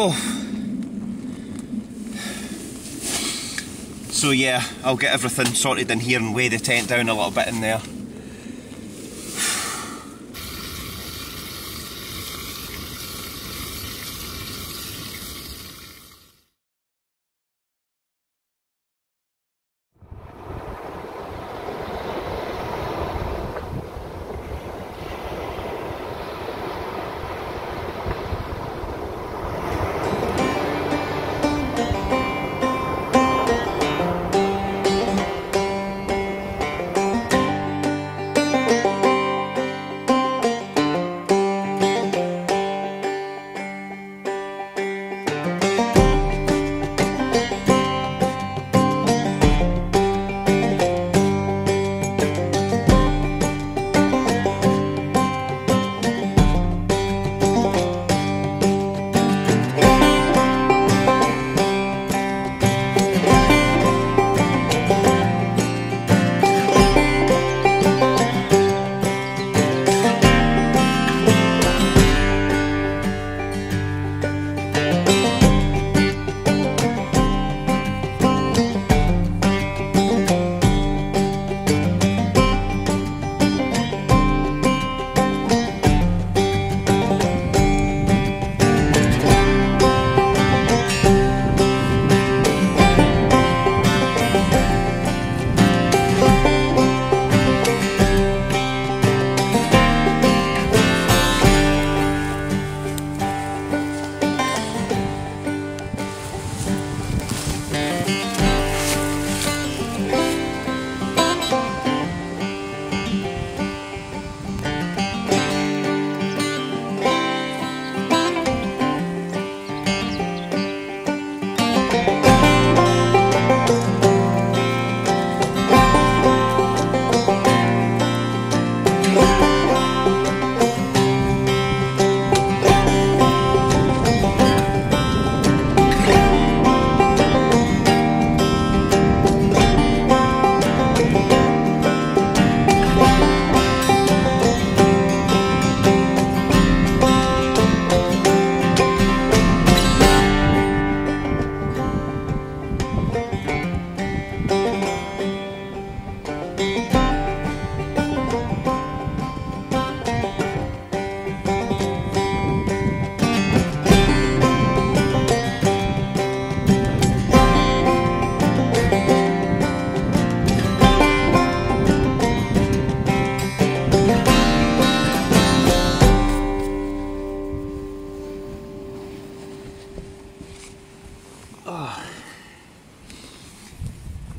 Oh. So yeah, I'll get everything sorted in here and weigh the tent down a little bit in there.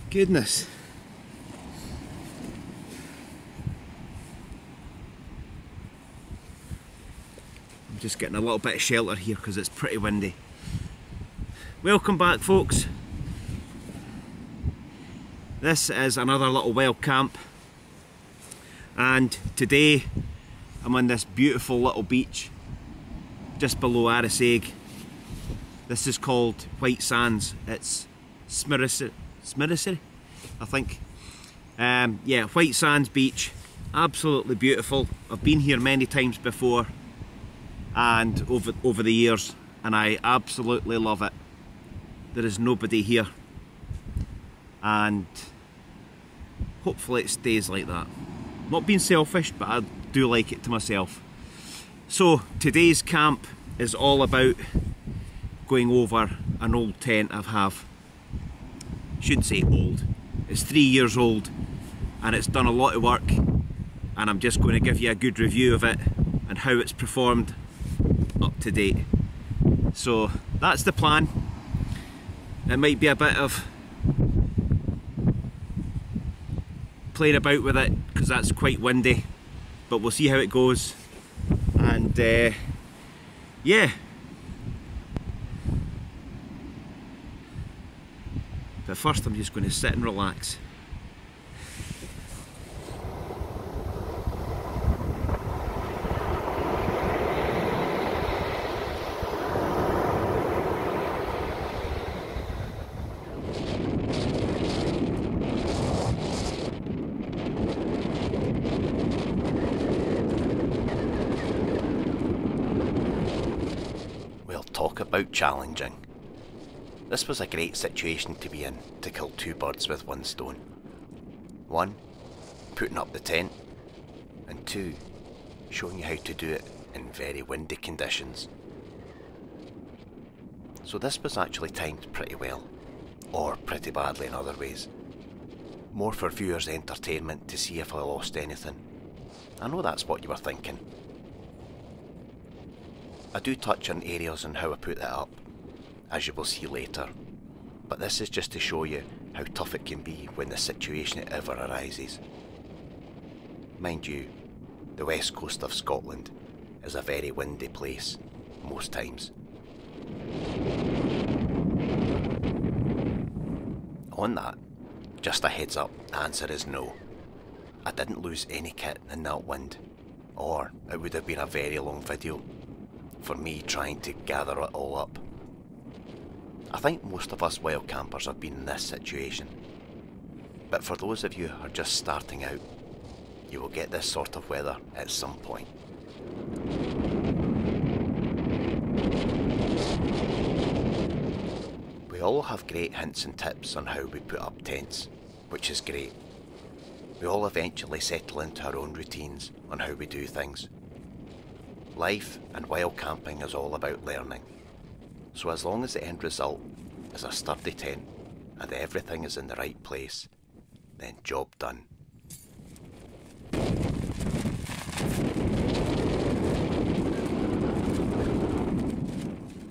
Goodness. I'm just getting a little bit of shelter here because it's pretty windy. Welcome back, folks. This is another little wild camp, and today I'm on this beautiful little beach just below Arisaig. This is called White Sands. It's Smirrissery, I think. Yeah, White Sands Beach, absolutely beautiful. I've been here many times before and over the years, and I absolutely love it. There is nobody here, and hopefully it stays like that. Not being selfish, but I do like it to myself. So today's camp is all about going over an old tent I have. Shouldn't say old, it's 3 years old and it's done a lot of work, and I'm just going to give you a good review of it and how it's performed up to date. So that's the plan. It might be a bit of playing about with it because that's quite windy, but we'll see how it goes. And yeah, but first I'm just going to sit and relax. Talk about challenging. This was a great situation to be in, to kill two birds with one stone. One, putting up the tent, and two, showing you how to do it in very windy conditions. So this was actually timed pretty well, or pretty badly in other ways. More for viewers' entertainment to see if I lost anything. I know that's what you were thinking. I do touch on areas on how I put that up, as you will see later, but this is just to show you how tough it can be when the situation ever arises. Mind you, the west coast of Scotland is a very windy place, most times. On that, just a heads up, the answer is no. I didn't lose any kit in that wind, or it would have been a very long video for me trying to gather it all up. I think most of us wild campers have been in this situation, but for those of you who are just starting out, you will get this sort of weather at some point. We all have great hints and tips on how we put up tents, which is great. We all eventually settle into our own routines on how we do things. Life and wild camping is all about learning, so as long as the end result is a sturdy tent and everything is in the right place, then job done.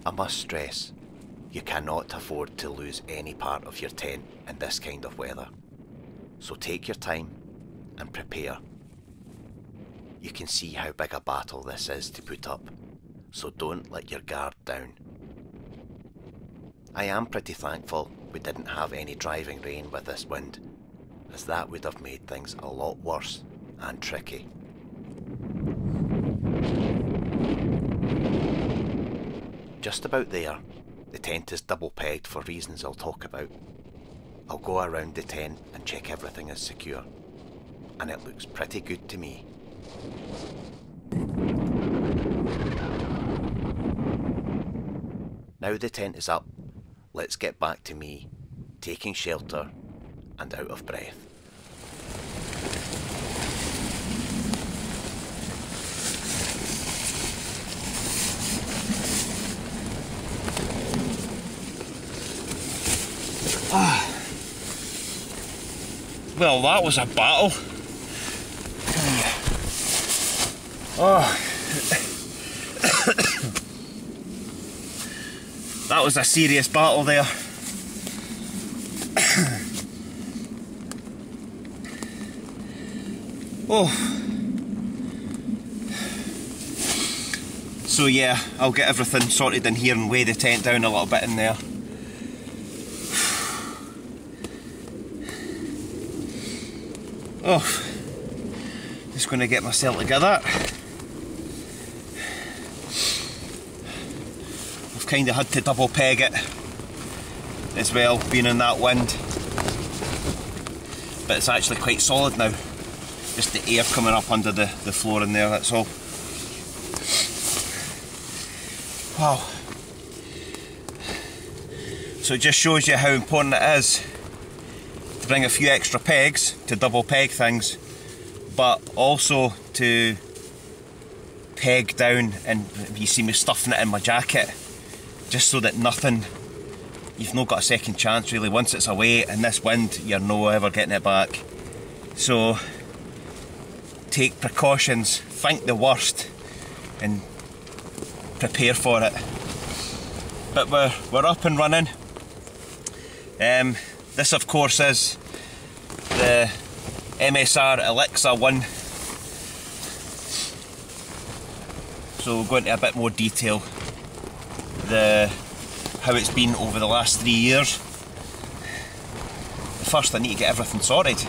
I must stress, you cannot afford to lose any part of your tent in this kind of weather, so take your time and prepare. You can see how big a battle this is to put up, so don't let your guard down. I am pretty thankful we didn't have any driving rain with this wind, as that would have made things a lot worse and tricky. Just about there, the tent is double pegged for reasons I'll talk about. I'll go around the tent and check everything is secure, and it looks pretty good to me. Now the tent is up, let's get back to me, taking shelter and out of breath. Well, that was a battle. Oh. That was a serious battle there. Oh. So yeah, I'll get everything sorted in here and weigh the tent down a little bit in there. Oh, just going to get myself together. I've kind of had to double peg it as well, being in that wind. But it's actually quite solid now. Just the air coming up under the floor in there, that's all. Wow. So it just shows you how important it is to bring a few extra pegs to double peg things, but also to peg down, and you see me stuffing it in my jacket just so that nothing, you've not got a second chance really. Once it's away in this wind, you're no ever getting it back. So take precautions, think the worst and prepare for it. But we're up and running. This of course is the MSR Elixir one. So we'll go into a bit more detail how it's been over the last 3 years. First I need to get everything sorted.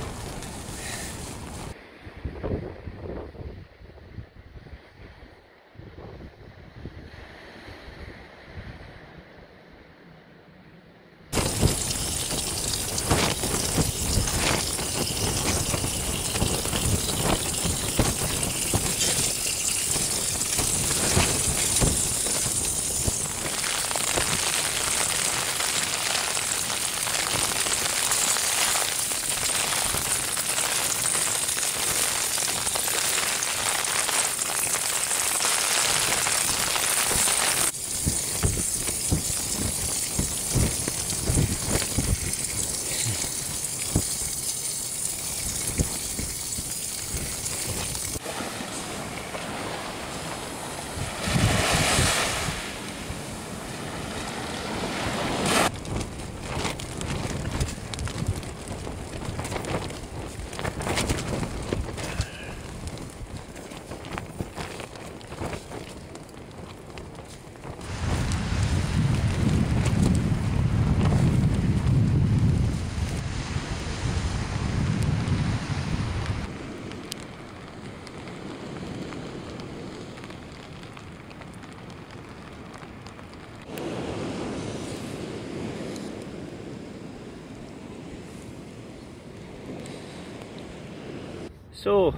So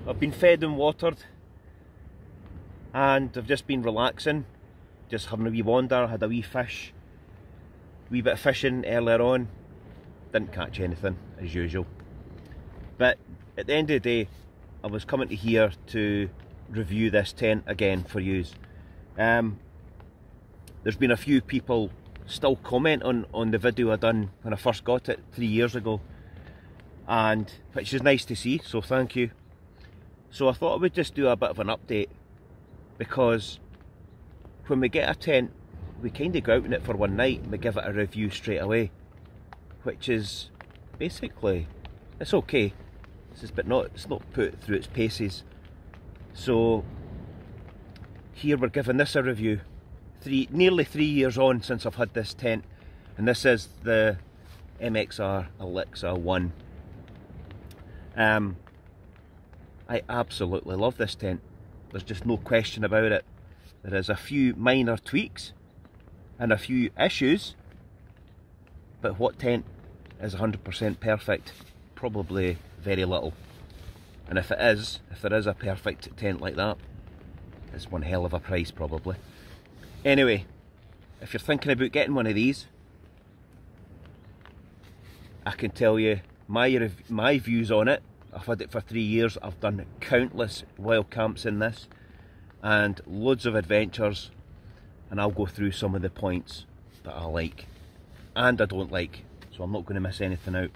I've been fed and watered, and I've just been relaxing, just having a wee wander. Had a wee fish, wee bit of fishing earlier on. Didn't catch anything as usual, but at the end of the day I was coming to here to review this tent again for yous. There's been a few people still comment on the video I done when I first got it 3 years ago, and which is nice to see, so thank you. So I thought I would just do a bit of an update, because when we get a tent we kind of go out in it for one night and we give it a review straight away, which is basically, it's okay, but it's not put through its paces. So here we're giving this a review, nearly 3 years on since I've had this tent, and this is the MSR Elixir 1. I absolutely love this tent, there's just no question about it. There is a few minor tweaks and a few issues, but what tent is 100% perfect? Probably very little. And if there is a perfect tent like that, it's one hell of a price probably. Anyway, if you're thinking about getting one of these, I can tell you my views on it. I've had it for 3 years, I've done countless wild camps in this and loads of adventures, and I'll go through some of the points that I like and I don't like, so I'm not going to miss anything out.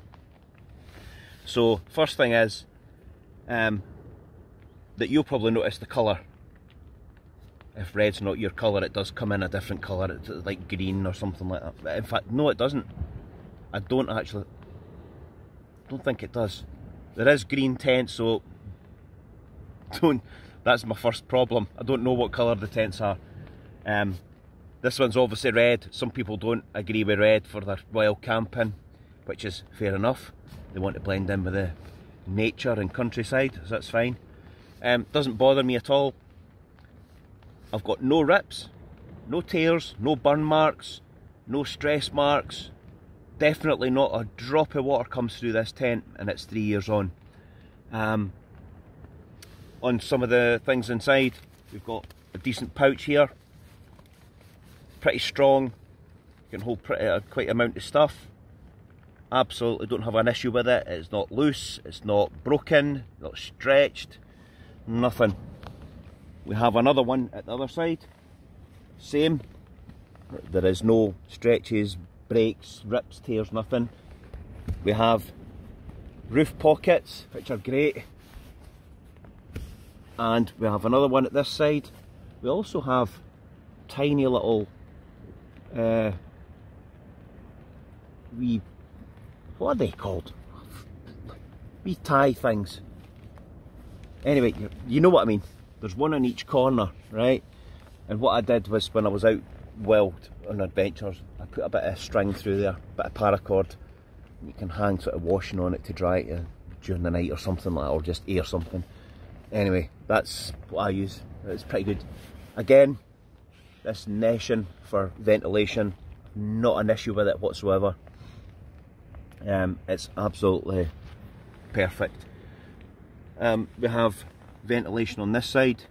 So first thing is that you'll probably notice the colour. If red's not your colour, it does come in a different colour, it's like green or something like that. In fact, no, it doesn't. I don't think it does. There is green tents, so that's my first problem. I don't know what colour the tents are. This one's obviously red. Some people don't agree with red for their wild camping, which is fair enough. They want to blend in with the nature and countryside, so that's fine. Doesn't bother me at all. I've got no rips, no tears, no burn marks, no stress marks. Definitely not a drop of water comes through this tent, and it's 3 years on. On some of the things inside, we've got a decent pouch here, pretty strong, can hold quite amount of stuff. Absolutely don't have an issue with it. It's not loose, it's not broken, not stretched, nothing. We have another one at the other side, same. There is no stretches, breaks, rips, tears, nothing. We have roof pockets, which are great, and we have another one at this side. We also have tiny little what are they called? Wee tie things. Anyway, you know what I mean. There's one in each corner, right? And what I did was, when I was out wild on adventures, I put a bit of string through there, a bit of paracord. You can hang sort of washing on it to dry it during the night or something like that, or just air something. Anyway, that's what I use. It's pretty good. Again, this neshing for ventilation, not an issue with it whatsoever. It's absolutely perfect. We have ventilation on this side,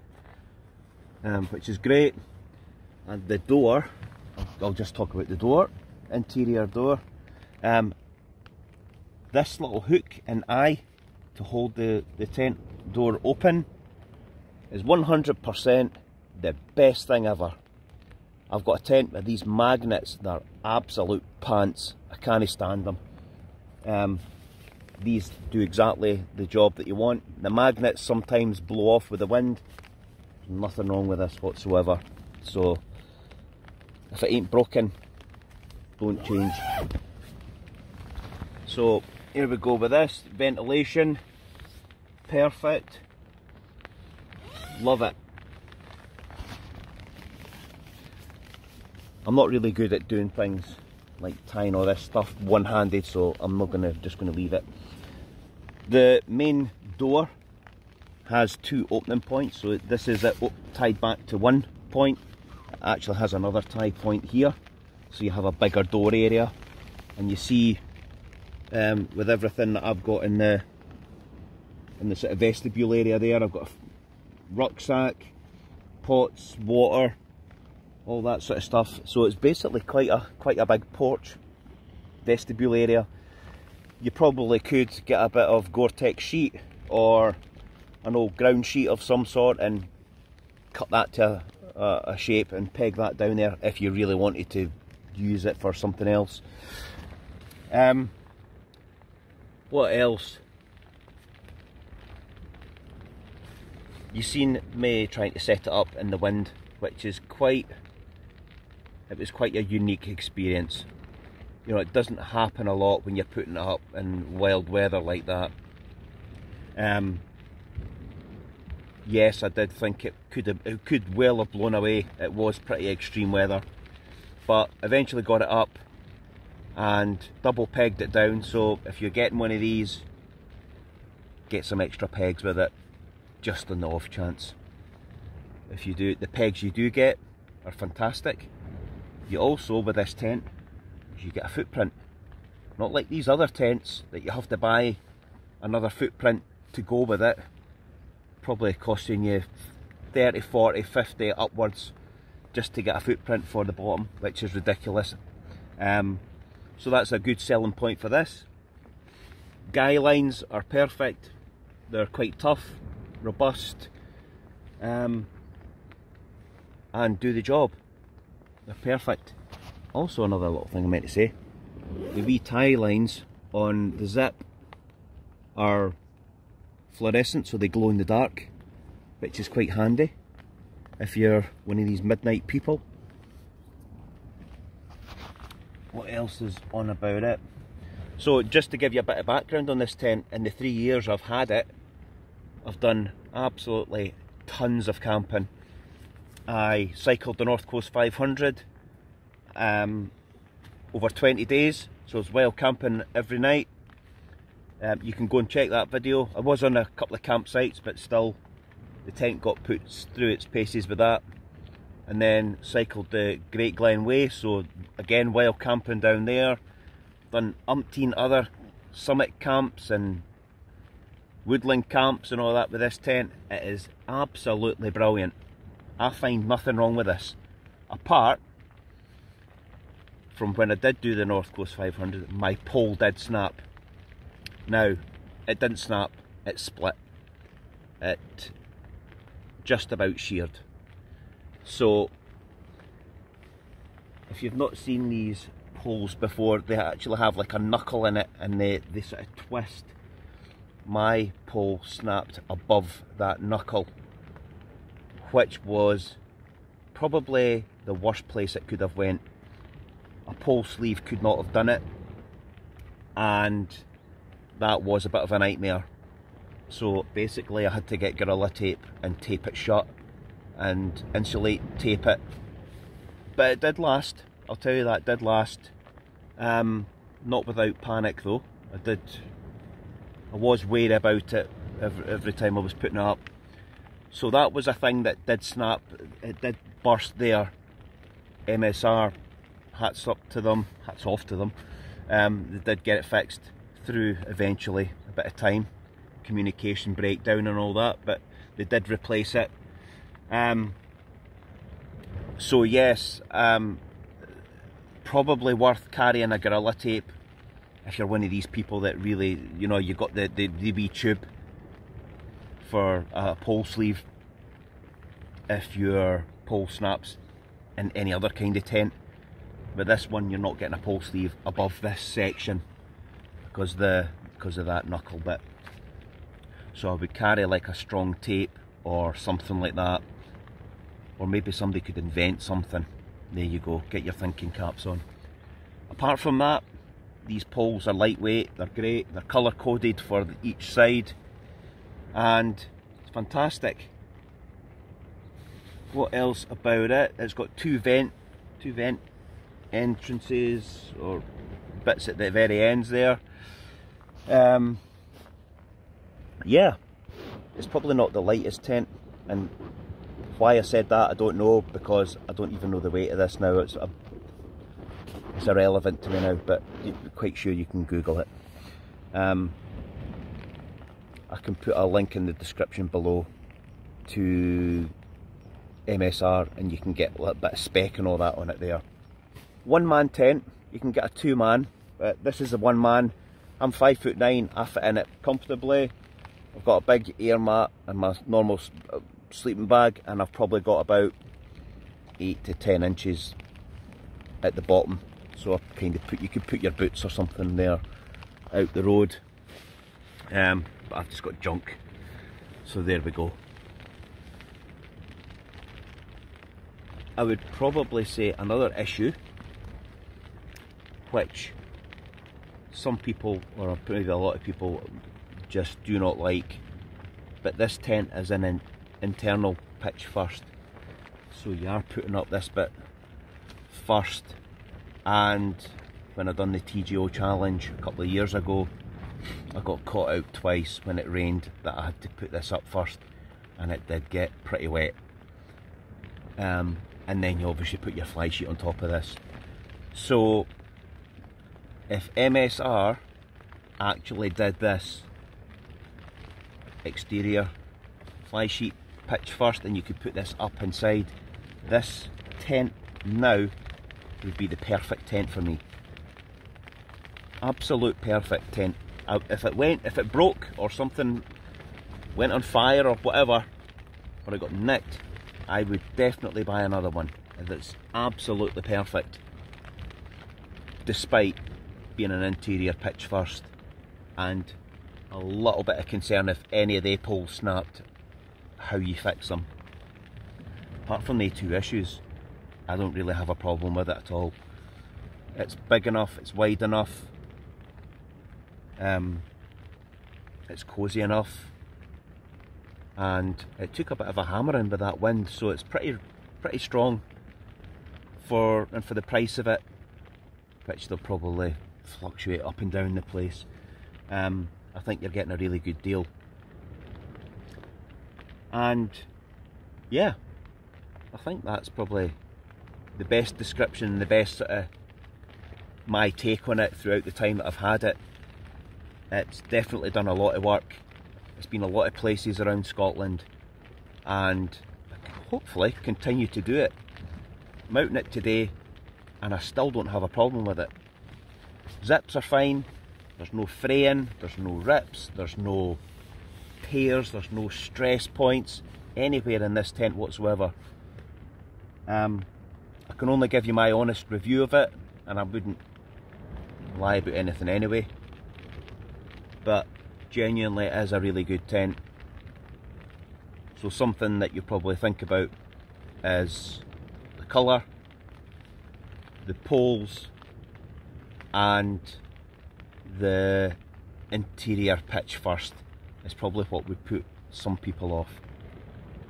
which is great, and the door, I'll just talk about the door, interior door. This little hook and eye to hold the tent door open is 100% the best thing ever. I've got a tent with these magnets, they're absolute pants, I can't stand them. These do exactly the job that you want. The magnets sometimes blow off with the wind. There's nothing wrong with this whatsoever. So if it ain't broken, don't change. So here we go with this. Ventilation, perfect. Love it. I'm not really good at doing things like tying all this stuff one-handed, so I'm not just gonna leave it. The main door has two opening points, so this is it tied back to one point. It actually has another tie point here, so you have a bigger door area. And you see, with everything that I've got in the in the sort of vestibule area there. I've got a rucksack, pots, water, all that sort of stuff. So it's basically quite a big porch vestibule area. You probably could get a bit of Gore-Tex sheet or an old ground sheet of some sort and cut that to a shape and peg that down there if you really wanted to use it for something else. What else? You've seen me trying to set it up in the wind, which is it was quite a unique experience. You know, it doesn't happen a lot when you're putting it up in wild weather like that. Yes, I did think it could well have blown away. It was pretty extreme weather, but eventually got it up and double pegged it down. So if you're getting one of these, get some extra pegs with it, just on the off chance. If you do, the pegs you do get are fantastic. You also, with this tent, you get a footprint. Not like these other tents that you have to buy another footprint to go with it, probably costing you 30, 40, 50 upwards just to get a footprint for the bottom, which is ridiculous. So that's a good selling point for this. Guy lines are perfect. They're quite tough, robust, and do the job. They're perfect. Also, another little thing I meant to say, the wee tie lines on the zip are fluorescent, so they glow in the dark, which is quite handy if you're one of these midnight people. What else is on about it? So just to give you a bit of background on this tent, in the 3 years I've had it, I've done absolutely tons of camping. I cycled the North Coast 500 over 20 days, so it's wild camping every night. You can go and check that video. I was on a couple of campsites, but still the tent got put through its paces with that. And then cycled the Great Glen Way, so again wild camping down there. Done umpteen other summit camps and woodland camps and all that with this tent. It is absolutely brilliant. I find nothing wrong with this, apart from when I did do the North Coast 500, my pole did snap. Now, it didn't snap, it split. It just about sheared. So, if you've not seen these poles before, they actually have like a knuckle in it and they sort of twist. My pole snapped above that knuckle, which was probably the worst place it could have went. A pole sleeve could not have done it, and that was a bit of a nightmare. So basically I had to get Gorilla Tape and tape it shut and insulate tape it, but it did last. I'll tell you, that it did last. Not without panic though. I was worried about it every time I was putting it up. So that was a thing that did snap. It did burst there. MSR, hats off to them. They did get it fixed through eventually a bit of time, communication breakdown and all that, but they did replace it. So yes, probably worth carrying a Gorilla Tape if you're one of these people that really, you know, you got the wee tube for a pole sleeve if your pole snaps in any other kind of tent. But this one, you're not getting a pole sleeve above this section because of that knuckle bit. So I would carry like a strong tape or something like that, or maybe somebody could invent something. There you go, get your thinking caps on. Apart from that, these poles are lightweight, they're great, they're colour coded for each side, and it's fantastic. What else about it? It's got two vent entrances, or bits at the very ends there. Yeah, it's probably not the lightest tent, and why I said that I don't know, because I don't even know the weight of this now. It's irrelevant to me now, but I'm quite sure you can Google it. I can put a link in the description below to MSR, and you can get a little bit of spec and all that on it there. 1-man tent, you can get a 2-man, but this is a 1-man. I'm 5'9", I fit in it comfortably. I've got a big air mat and my normal sleeping bag, and I've probably got about 8 to 10 inches at the bottom, so I kind of you could put your boots or something there out the road, but I've just got junk, so there we go. I would probably say another issue, which some people, or maybe a lot of people, just do not like, but this tent is an internal pitch first, so you are putting up this bit first. And when I done the TGO challenge a couple of years ago, I got caught out twice when it rained that I had to put this up first, and it did get pretty wet. And then you obviously put your fly sheet on top of this. So if MSR actually did this exterior fly sheet pitch first, and you could put this up inside, this tent now would be the perfect tent for me. Absolute perfect tent. If it broke or something went on fire or whatever, or it got nicked, I would definitely buy another one. That's absolutely perfect, despite being an interior pitch first, and a little bit of concern if any of the poles snapped, how you fix them. Apart from the two issues, I don't really have a problem with it at all. It's big enough, it's wide enough, it's cosy enough, and it took a bit of a hammering with that wind, so it's pretty strong for the price of it, which they'll probably fluctuate up and down the place. I think you're getting a really good deal. And yeah, I think that's probably the best description, the best sort of my take on it throughout the time that I've had it. It's definitely done a lot of work. It's been a lot of places around Scotland, and hopefully continue to do it. I'm out in it today and I still don't have a problem with it. Zips are fine, there's no fraying, there's no rips, there's no tears, there's no stress points anywhere in this tent whatsoever. I can only give you my honest review of it, and I wouldn't lie about anything anyway, but genuinely it is a really good tent. So something that you probably think about is the colour, the poles, and the interior pitch first is probably what would put some people off.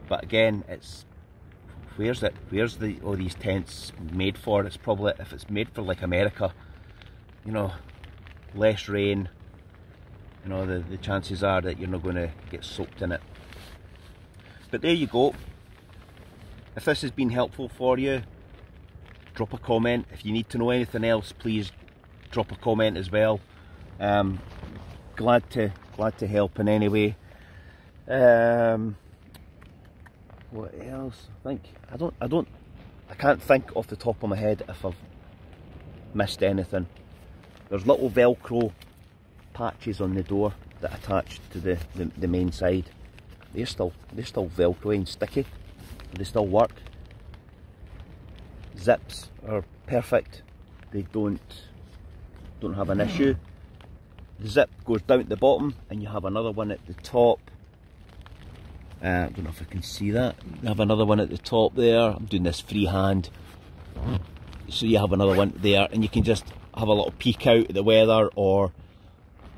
But again, it's where's all these tents made for? It's probably, if it's made for like America, you know, less rain, you know, the chances are that you're not going to get soaked in it. But there you go. If this has been helpful for you, drop a comment. If you need to know anything else, please drop a comment as well. Glad to help in any way. What else? I can't think off the top of my head if I've missed anything. There's little Velcro patches on the door that attach to the main side. They're still Velcro and sticky. They still work. Zips are perfect. They don't have an issue. The zip goes down at the bottom, and you have another one at the top. I don't know if I can see that. You have another one at the top there. I'm doing this freehand. So you have another one there, and you can just have a little peek out at the weather or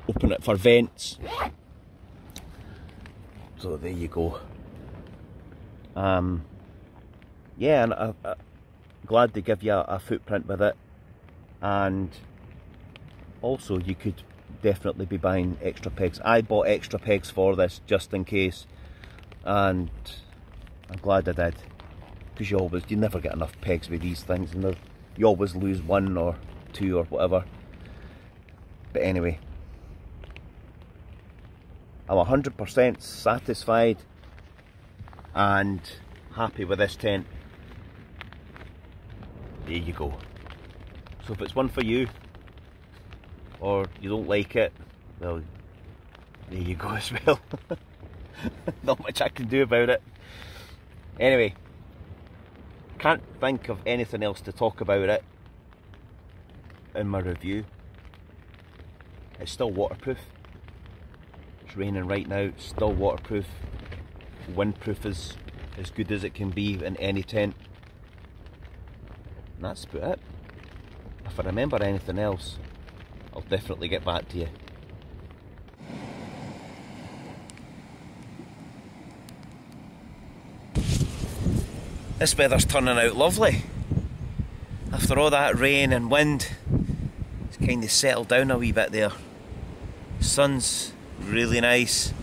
open it for vents. So there you go. Yeah, and I'm glad to give you a footprint with it. And also you could definitely be buying extra pegs. I bought extra pegs for this just in case, and I'm glad I did, because you never get enough pegs with these things, and you always lose one or two or whatever. But anyway, I'm 100% satisfied and happy with this tent. There you go. So if it's one for you, or you don't like it, well, there you go as well. Not much I can do about it. Anyway, can't think of anything else to talk about it in my review. It's still waterproof. It's raining right now, it's still waterproof. Windproof is as good as it can be in any tent. And that's about it. If I remember anything else, I'll definitely get back to you. This weather's turning out lovely. After all that rain and wind, it's kind of settled down a wee bit there. The sun's really nice.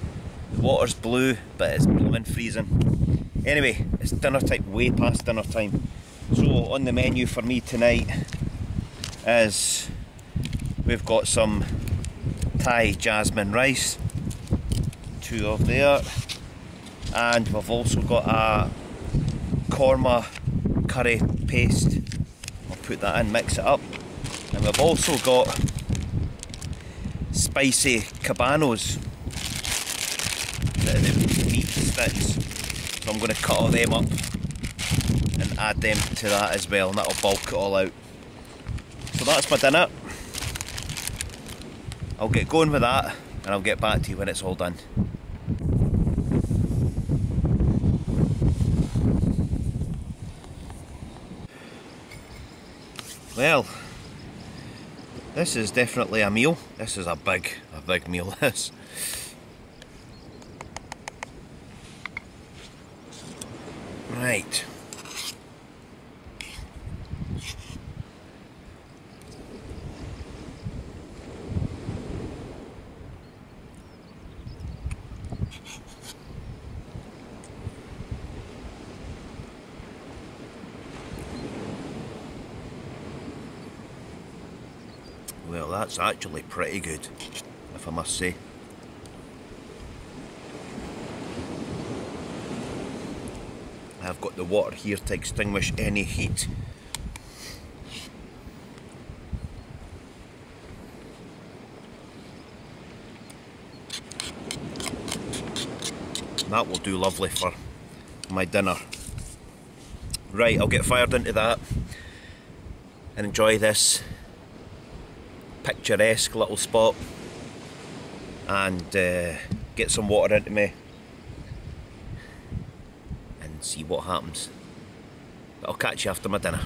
The water's blue, but it's blooming freezing. Anyway, it's dinner time, way past dinner time. So on the menu for me tonight is we've got some Thai jasmine rice, 2 of there, and we've also got a korma curry paste. I'll put that in, mix it up, and we've also got spicy cabanos, the meat sticks, so I'm going to cut all them up and add them to that as well, and that'll bulk it all out. So that's my dinner. I'll get going with that and I'll get back to you when it's all done. Well, this is definitely a meal. This is a big meal, this. Right. Well, that's actually pretty good, if I must say. I've got the water here to extinguish any heat. That will do lovely for my dinner. Right, I'll get fired into that and enjoy this picturesque little spot and get some water into me and see what happens. But I'll catch you after my dinner.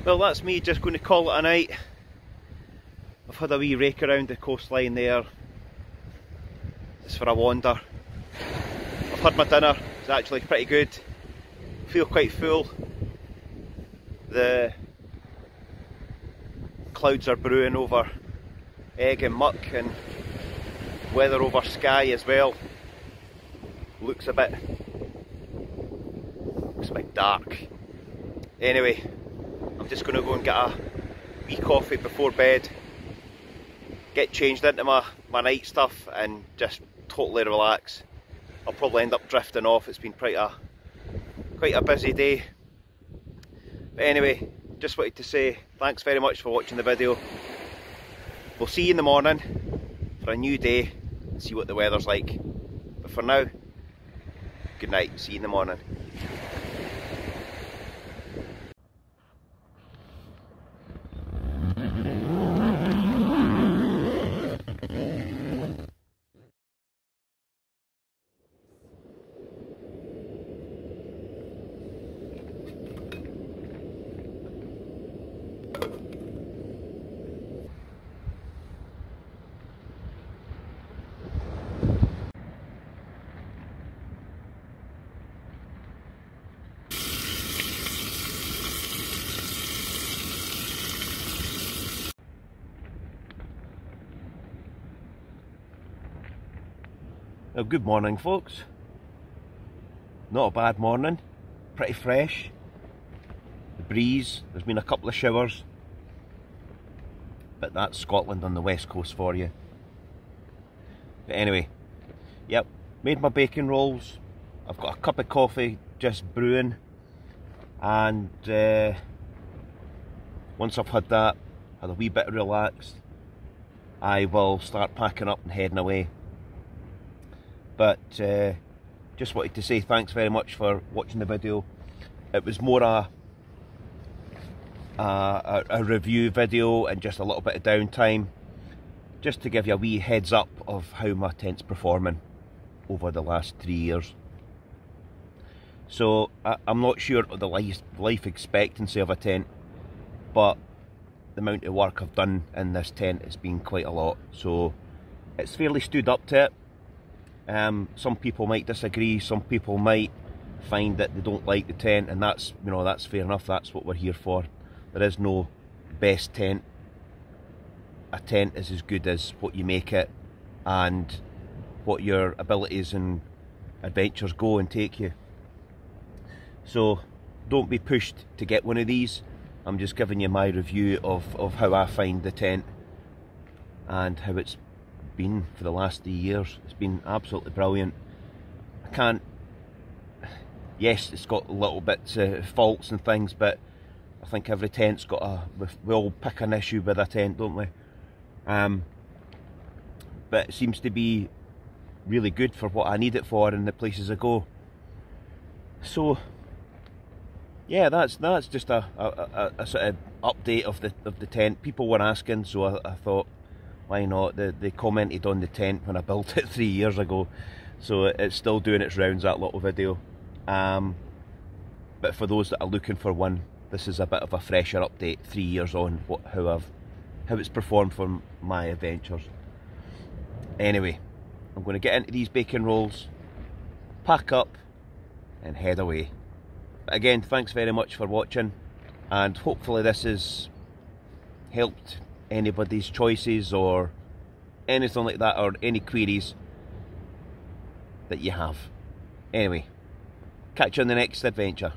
Well, that's me just going to call it a night. I've had a wee rake around the coastline there, just for a wander. I've had my dinner, it's actually pretty good. Feel quite full. The clouds are brewing over egg and muck, and weather over Skye as well. Looks a bit dark. Anyway, I'm just going to go and get a wee coffee before bed, get changed into my night stuff and just totally relax. I'll probably end up drifting off. It's been quite a busy day. But anyway, just wanted to say thanks very much for watching the video. We'll see you in the morning for a new day and see what the weather's like. But for now, good night. See you in the morning. Well, good morning folks. Not a bad morning, pretty fresh. The breeze, there's been a couple of showers, but that's Scotland on the west coast for you. But anyway, yep, made my bacon rolls. I've got a cup of coffee just brewing, and once I've had that, had a wee bit relaxed, I will start packing up and heading away. But just wanted to say thanks very much for watching the video. It was more a review video and just a little bit of downtime, just to give you a wee heads up of how my tent's performing over the last 3 years. So I'm not sure of the life expectancy of a tent, but the amount of work I've done in this tent has been quite a lot, so it's fairly stood up to it. Some people might disagree, some people might find that they don't like the tent, and that's, you know, that's fair enough. That's what we're here for. There is no best tent. A tent is as good as what you make it and what your abilities and adventures go and take you. So don't be pushed to get one of these. I'm just giving you my review of how I find the tent and how it's been for the last 3 years. It's been absolutely brilliant. I can't, yes, it's got little bits of faults and things, but I think every tent's got a, we all pick an issue with a tent, don't we? But it seems to be really good for what I need it for and the places I go. So yeah, that's just a sort of update of the tent. People were asking, so I thought, why not? They commented on the tent when I built it 3 years ago, so it's still doing its rounds, that little video. But for those that are looking for one, this is a bit of a fresher update, 3 years on, how it's performed for my adventures. Anyway, I'm going to get into these bacon rolls, pack up and head away. But again, thanks very much for watching, and hopefully this has helped anybody's choices or anything like that, or any queries that you have. Anyway, catch you on the next adventure.